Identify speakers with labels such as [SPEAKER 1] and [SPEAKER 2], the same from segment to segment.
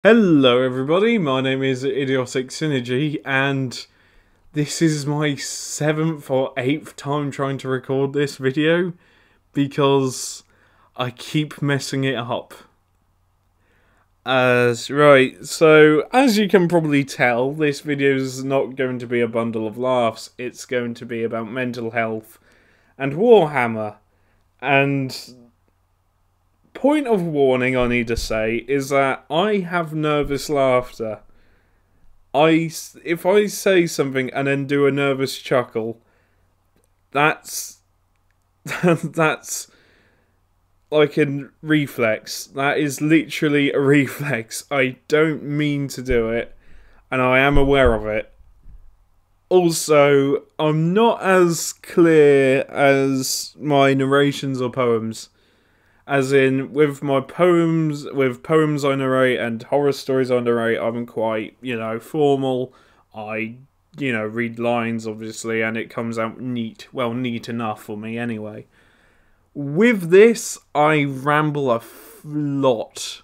[SPEAKER 1] Hello everybody, my name is Idiotic Synergy, and this is my 7th or 8th time trying to record this video, because I keep messing it up. Right, so as you can probably tell, this video is not going to be a bundle of laughs, it's going to be about mental health and Warhammer, and point of warning I need to say is that I have nervous laughter. If I say something and then do a nervous chuckle, that's that's like a reflex. That is literally a reflex. I don't mean to do it, and I am aware of it. Also, I'm not as clear as my narrations or poems. As in, with my poems, I narrate and horror stories I narrate, I'm quite, formal. I, read lines, obviously, and it comes out neat. Well, neat enough for me, anyway. With this, I ramble a lot.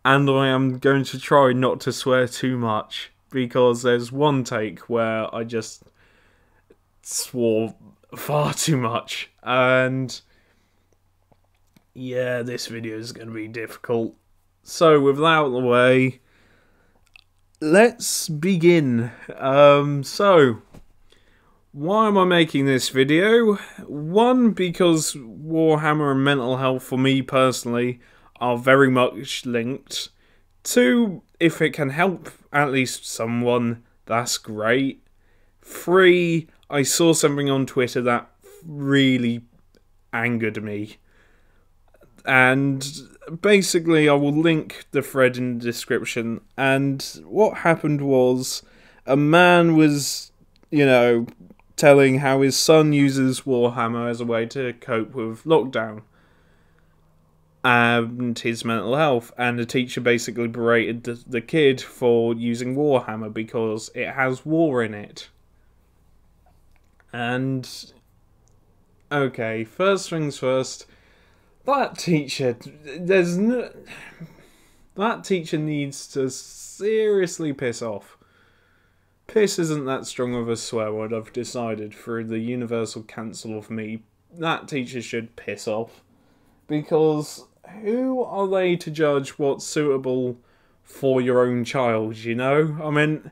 [SPEAKER 1] And I am going to try not to swear too much, because there's one take where I just swore far too much, and yeah, this video is going to be difficult. So, with that out of the way, let's begin. So, why am I making this video? One, because Warhammer and mental health for me personally are very much linked. Two, if it can help at least someone, that's great. Three, I saw something on Twitter that really angered me. And basically, I will link the thread in the description. And what happened was, a man was, telling how his son uses Warhammer as a way to cope with lockdown and his mental health. And the teacher basically berated the kid for using Warhammer because it has war in it. And, okay, first things first. That teacher needs to seriously piss off. Piss isn't that strong of a swear word, I've decided, through the universal cancel of me. That teacher should piss off. Because who are they to judge what's suitable for your own child, I mean,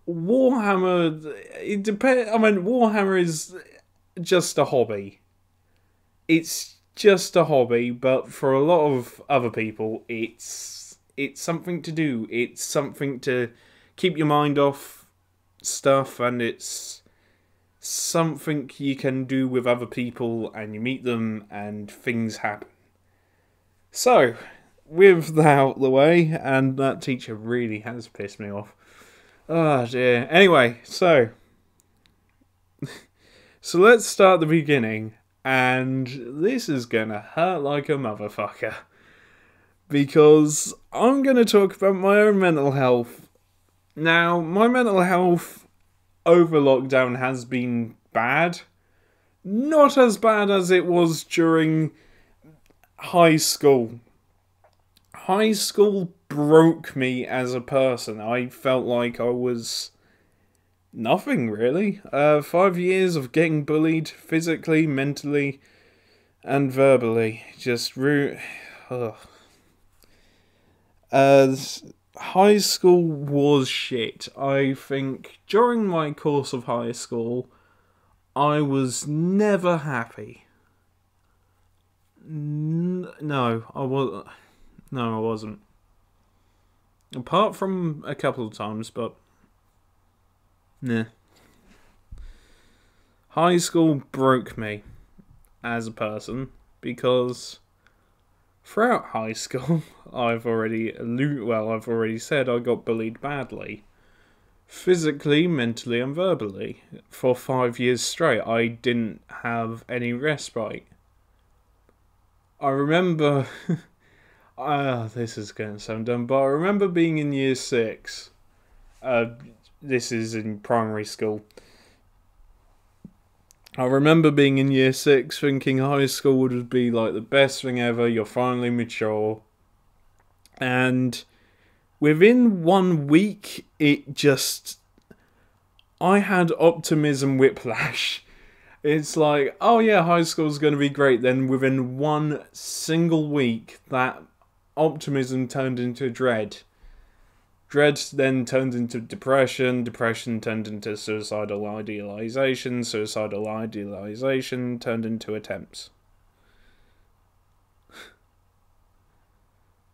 [SPEAKER 1] Warhammer, Warhammer is just a hobby. It's just a hobby, but for a lot of other people, it's something to do. It's something to keep your mind off stuff, and it's something you can do with other people, and you meet them, and things happen. So, with that out of the way, and that teacher really has pissed me off. Oh dear. Anyway, so let's start the beginning. And this is gonna hurt like a motherfucker, because I'm gonna talk about my own mental health. Now, my mental health over lockdown has been bad. Not as bad as it was during high school. High school broke me as a person. I felt like I was nothing, really. 5 years of getting bullied physically, mentally, and verbally. Just high school was shit. I think during my course of high school, I was never happy. No, I wasn't. Apart from a couple of times, but nah. High school broke me as a person, because throughout high school, I've already said I got bullied badly. Physically, mentally, and verbally. For 5 years straight, I didn't have any respite. I remember... this is going to sound dumb, but I remember being in year 6. This is in primary school. I remember being in year 6 thinking high school would be like the best thing ever, you're finally mature. And within 1 week, I had optimism whiplash. It's like, oh yeah, high school's going to be great. Then within one single week, that optimism turned into dread. Dread then turned into depression. Depression turned into suicidal idealization. Suicidal idealization turned into attempts.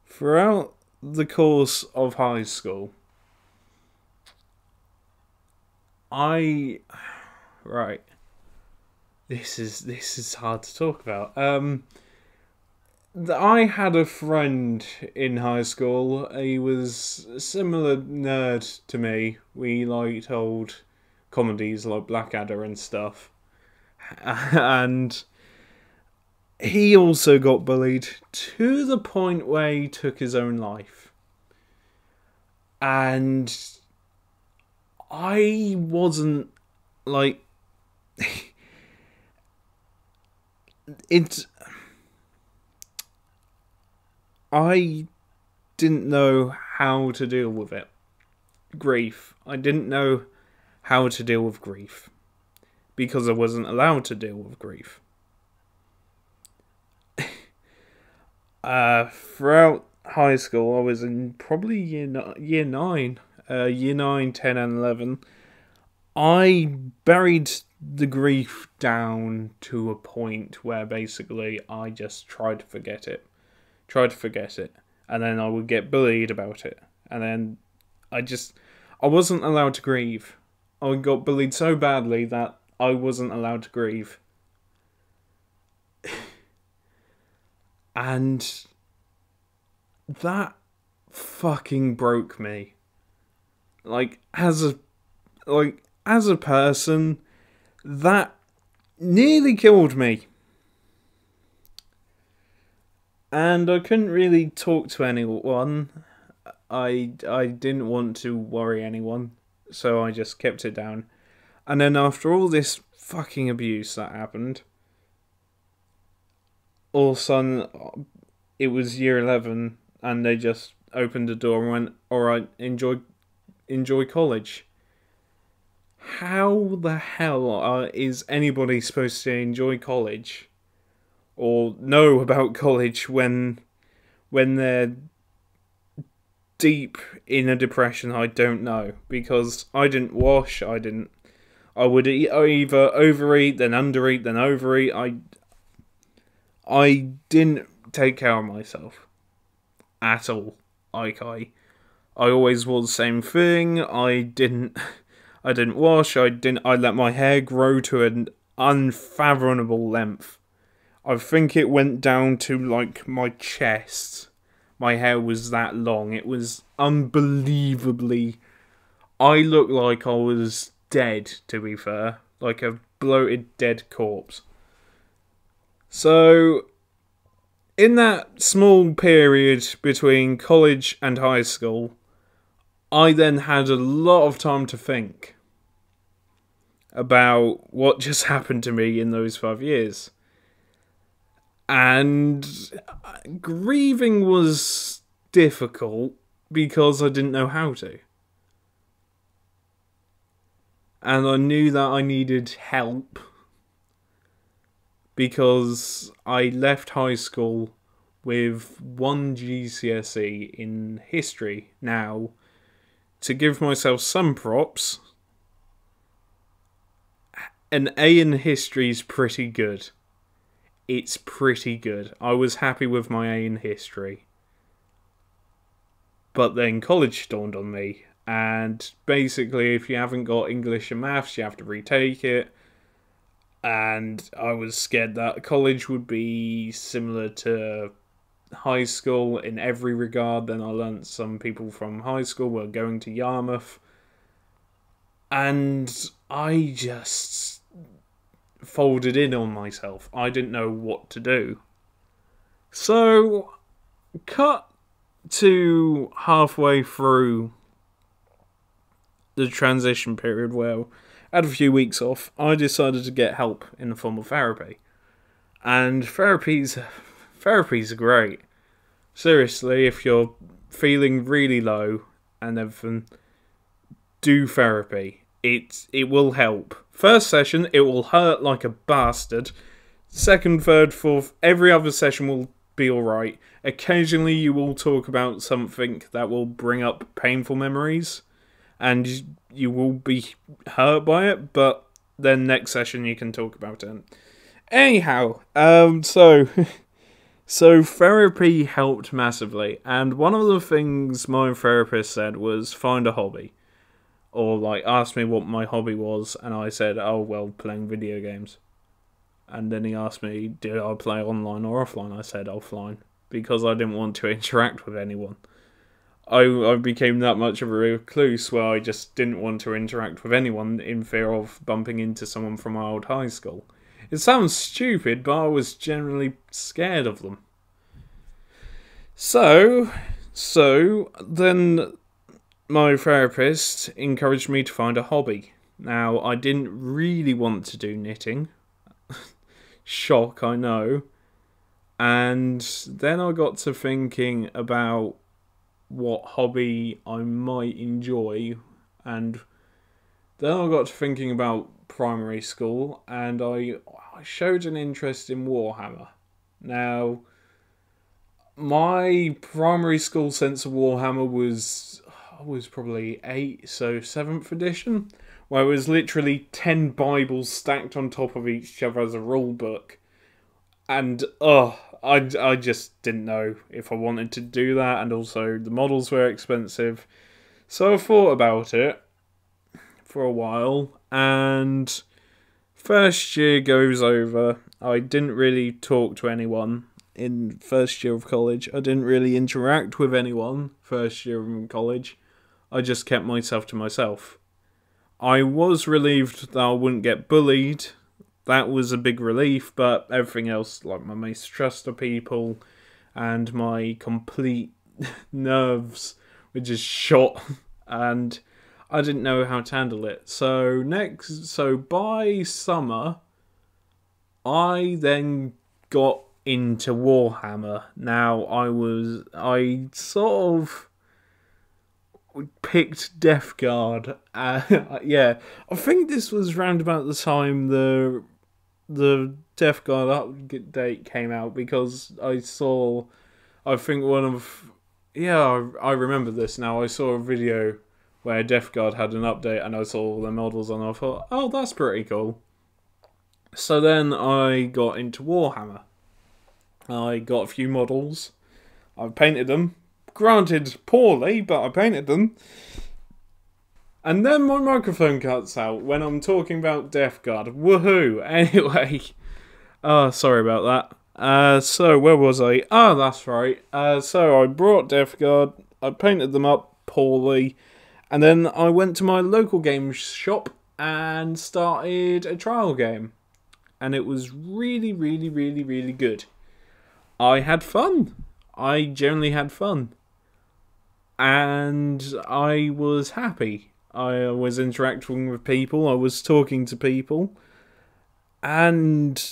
[SPEAKER 1] Throughout the course of high school, This is hard to talk about. I had a friend in high school. He was a similar nerd to me. We liked old comedies like Blackadder and stuff. And he also got bullied to the point where he took his own life. And I wasn't like... I didn't know how to deal with it. Grief. I didn't know how to deal with grief. Because I wasn't allowed to deal with grief. Throughout high school, I was in probably year 9, year 9, 10 and 11. I buried the grief down to a point where basically I just tried to forget it. And then I would get bullied about it. And then I wasn't allowed to grieve. I got bullied so badly that I wasn't allowed to grieve. And that fucking broke me. As a person, that nearly killed me. And I couldn't really talk to anyone. I didn't want to worry anyone, so I just kept it down. And then after all this fucking abuse that happened, all of a sudden, it was year 11, and they just opened the door and went, alright, enjoy college. How the hell is anybody supposed to enjoy college or know about college when they're deep in a depression? I don't know, because I didn't wash. I would either overeat, then undereat, then overeat. I didn't take care of myself at all. I always wore the same thing. I didn't wash. I let my hair grow to an unfathomable length. I think it went down to like my chest. My hair was that long. It was unbelievably... I looked like I was dead, to be fair. Like a bloated dead corpse. So, in that small period between college and high school, I then had a lot of time to think about what just happened to me in those 5 years. And grieving was difficult because I didn't know how to. And I knew that I needed help because I left high school with 1 GCSE in history. Now, to give myself some props, an A in history is pretty good. It's pretty good. I was happy with my A in history. But then college dawned on me. And basically, if you haven't got English and maths, you have to retake it. And I was scared that college would be similar to high school in every regard. Then I learnt some people from high school were going to Yarmouth. And I just folded in on myself. I didn't know what to do. So, cut to halfway through the transition period where I had a few weeks off, I decided to get help in the form of therapy. And therapies are great. Seriously, if you're feeling really low and everything, do therapy. It will help. First session, it will hurt like a bastard. Second, third, fourth, every other session will be alright. Occasionally you will talk about something that will bring up painful memories, and you will be hurt by it, but then next session you can talk about it. Anyhow, so therapy helped massively, and one of the things my therapist said was find a hobby. Or, like, asked me what my hobby was, and I said, oh, well, playing video games. And then he asked me, did I play online or offline? I said offline, because I didn't want to interact with anyone. I became that much of a recluse where I just didn't want to interact with anyone in fear of bumping into someone from my old high school. It sounds stupid, but I was generally scared of them. So then my therapist encouraged me to find a hobby. Now, I didn't really want to do knitting. Shock, I know. And then I got to thinking about what hobby I might enjoy, and then I got to thinking about primary school, and I showed an interest in Warhammer. Now, my primary school sense of Warhammer was probably 8, so 7th edition, where it was literally 10 Bibles stacked on top of each other as a rule book. And, I just didn't know if I wanted to do that, and also the models were expensive. So I thought about it for a while, and first year goes over. I didn't really talk to anyone in first year of college. I didn't really interact with anyone first year of college. I just kept myself to myself. I was relieved that I wouldn't get bullied. That was a big relief, but everything else, like my mistrust of people and my complete nerves were just shot, and I didn't know how to handle it. So by summer, I then got into Warhammer. Now, I sort of picked Death Guard. Yeah, I think this was round about the time the Death Guard update came out, because I remember this now. I saw a video where Death Guard had an update, and I saw all the models, and I thought, oh, that's pretty cool. So then I got into Warhammer. I got a few models. I painted them. Granted, poorly, but I painted them. And then my microphone cuts out when I'm talking about Death Guard. Woohoo! Anyway. Sorry about that. So where was I? That's right. So I brought Death Guard. I painted them up poorly. And then I went to my local game shop and started a trial game. And it was really, really, really, really good. I had fun. I generally had fun. And I was happy. I was interacting with people. I was talking to people. And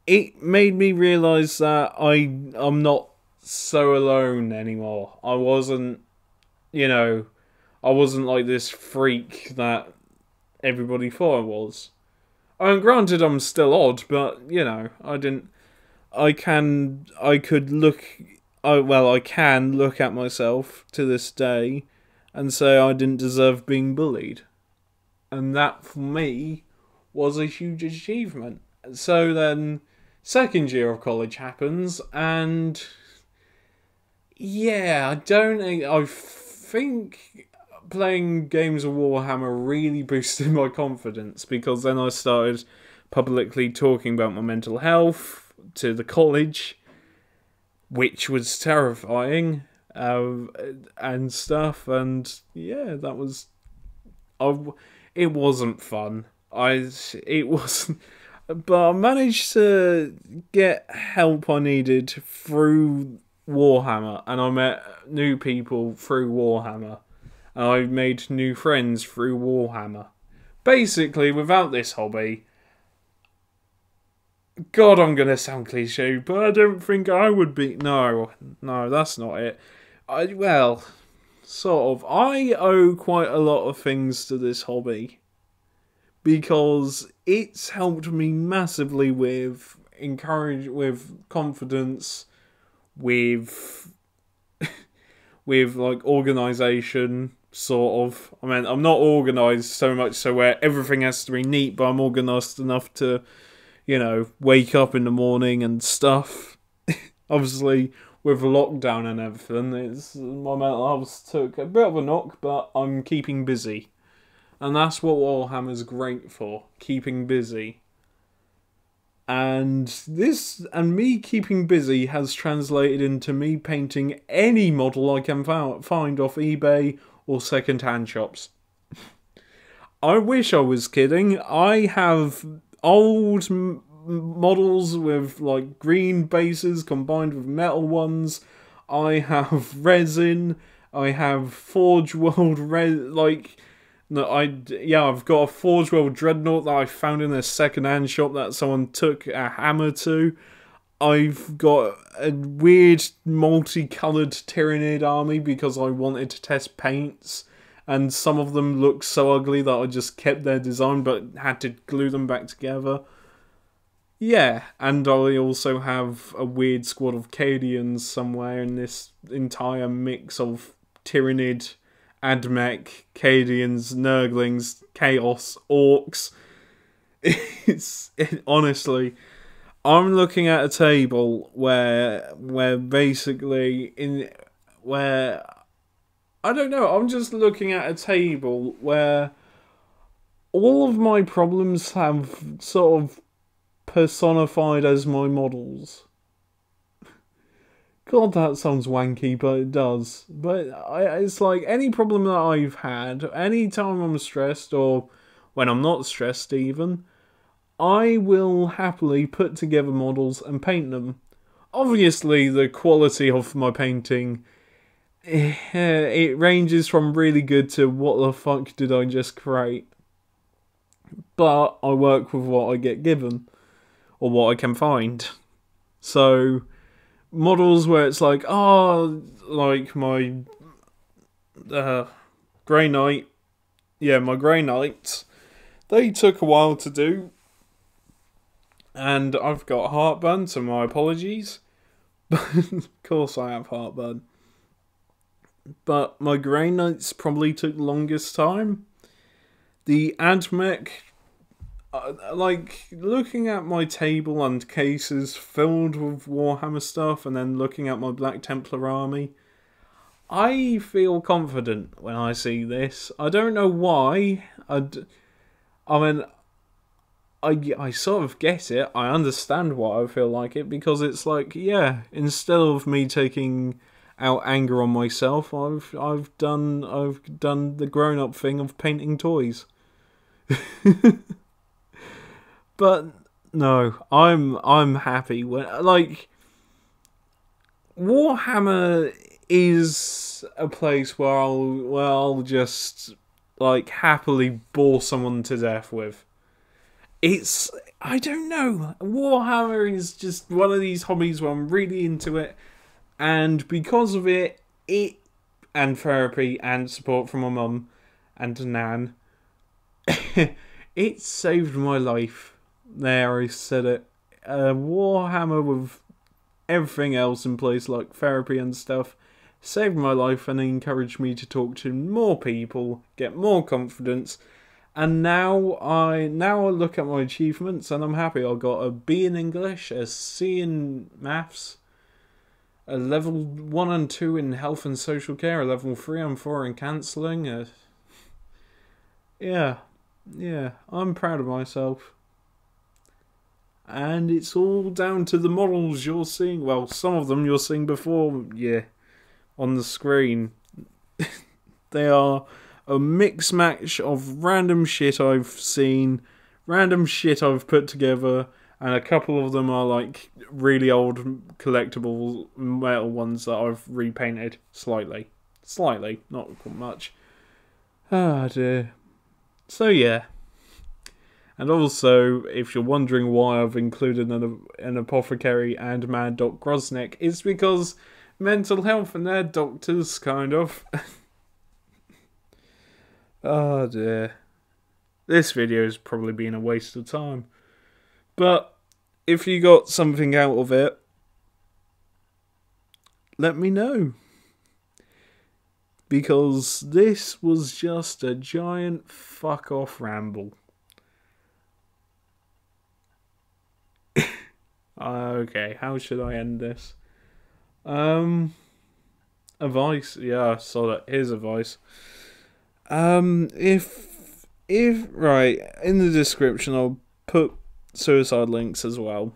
[SPEAKER 1] it made me realise that I'm not so alone anymore. I wasn't like this freak that everybody thought I was. I mean, granted, I'm still odd, but, I can look at myself to this day and say I didn't deserve being bullied. And that, for me, was a huge achievement. So then, second year of college happens, and yeah, I think playing games of Warhammer really boosted my confidence, because then I started publicly talking about my mental health to the college, which was terrifying, and stuff, and yeah, that was... it wasn't fun. It wasn't... But I managed to get help I needed through Warhammer, and I met new people through Warhammer, and I made new friends through Warhammer. Basically, without this hobby... God, I'm going to sound cliche, but I don't think I would be... No, that's not it. well, sort of. I owe quite a lot of things to this hobby because it's helped me massively with with confidence, with like organisation, sort of. I mean, I'm not organised so much so where everything has to be neat, but I'm organised enough to, wake up in the morning and stuff. Obviously, with lockdown and everything, my mental health took a bit of a knock, but I'm keeping busy. And that's what Warhammer's great for, keeping busy. And me keeping busy has translated into me painting any model I can find off eBay or second-hand shops. I wish I was kidding. I have old models with like green bases combined with metal ones. I have resin. I have Forge World I've got a Forge World Dreadnought that I found in a second-hand shop that someone took a hammer to. I've got a weird multicoloured Tyrannid army because I wanted to test paints, and some of them looked so ugly that I just kept their design but had to glue them back together. Yeah, and I also have a weird squad of Cadians somewhere in this entire mix of Tyrannid, Admech, Cadians, Nurglings, Chaos, Orcs. Honestly, I'm looking at a table where I don't know, I'm just looking at a table where all of my problems have sort of personified as my models. God, that sounds wanky, but it does. But it's like any problem that I've had, any time I'm stressed, or when I'm not stressed even, I will happily put together models and paint them. Obviously, the quality of my painting, it ranges from really good to what the fuck did I just create. But I work with what I get given, or what I can find. So, models where it's like, like my Grey Knight. Yeah, my Grey Knights. They took a while to do. And I've got heartburn, so my apologies. Of course I have heartburn. But my Grey Knights probably took longest time. The Admech, like, looking at my table and cases filled with Warhammer stuff, and then looking at my Black Templar army, I feel confident when I see this. I don't know why. I sort of get it. I understand why I feel like it, because it's like, yeah, instead of me taking out anger on myself, I've done the grown-up thing of painting toys. But no, I'm happy when, like, Warhammer is a place where I'll just like happily bore someone to death with. I don't know. Warhammer is just one of these hobbies where I'm really into it, and because of it, and therapy and support from my mum and Nan, it saved my life. There, I said it. Warhammer with everything else in place, like therapy and stuff, saved my life and encouraged me to talk to more people, get more confidence. And now I look at my achievements and I'm happy. I got a B in English, a C in maths, a level 1 and 2 in health and social care, a level 3 and 4 in counselling. Yeah, I'm proud of myself. And it's all down to the models you're seeing. Well, some of them you're seeing before, yeah, on the screen. They are a mix match of random shit I've seen, random shit I've put together, and a couple of them are like really old collectible metal ones that I've repainted slightly, not much. Ah dear. So yeah. And also, if you're wondering why I've included an apothecary and Mad Doc Grosnick, it's because mental health and they're doctors, kind of. Oh dear. This video's probably been a waste of time. But if you got something out of it, let me know. Because this was just a giant fuck off ramble. Okay, how should I end this? Advice, yeah, so that here's advice. If right, in the description I'll put suicide links as well.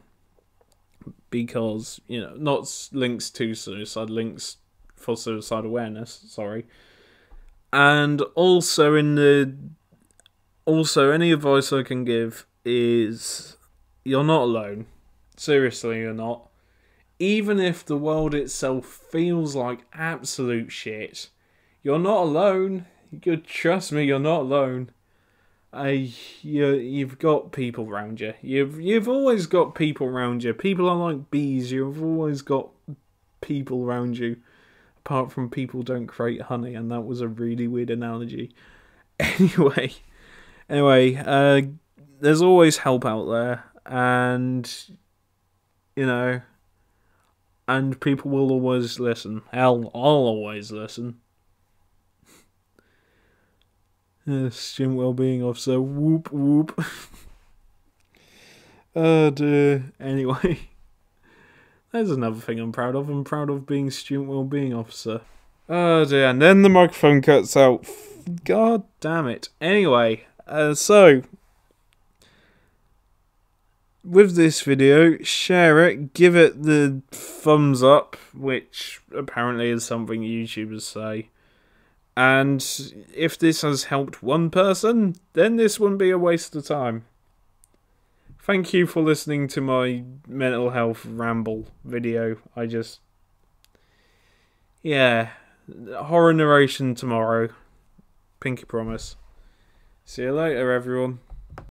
[SPEAKER 1] Because, you know, not links to suicide, links for suicide awareness, sorry. And also any advice I can give is you're not alone. Seriously, you're not. Even if the world itself feels like absolute shit, you're not alone. Trust me, you're not alone. You've got people around you. You've always got people around you. People are like bees. You've always got people around you. Apart from people don't create honey, and that was a really weird analogy. Anyway, there's always help out there, and you know, and people will always listen. Hell, I'll always listen. Student Wellbeing Officer, whoop whoop. Oh dear. Anyway, there's another thing I'm proud of. I'm proud of being Student Wellbeing Officer. Oh dear, and then the microphone cuts out. God damn it. Anyway, so with this video, share it, give it the thumbs up, which apparently is something YouTubers say. And if this has helped one person, then this wouldn't be a waste of time. Thank you for listening to my mental health ramble video. Yeah. Horror narration tomorrow. Pinky promise. See you later, everyone.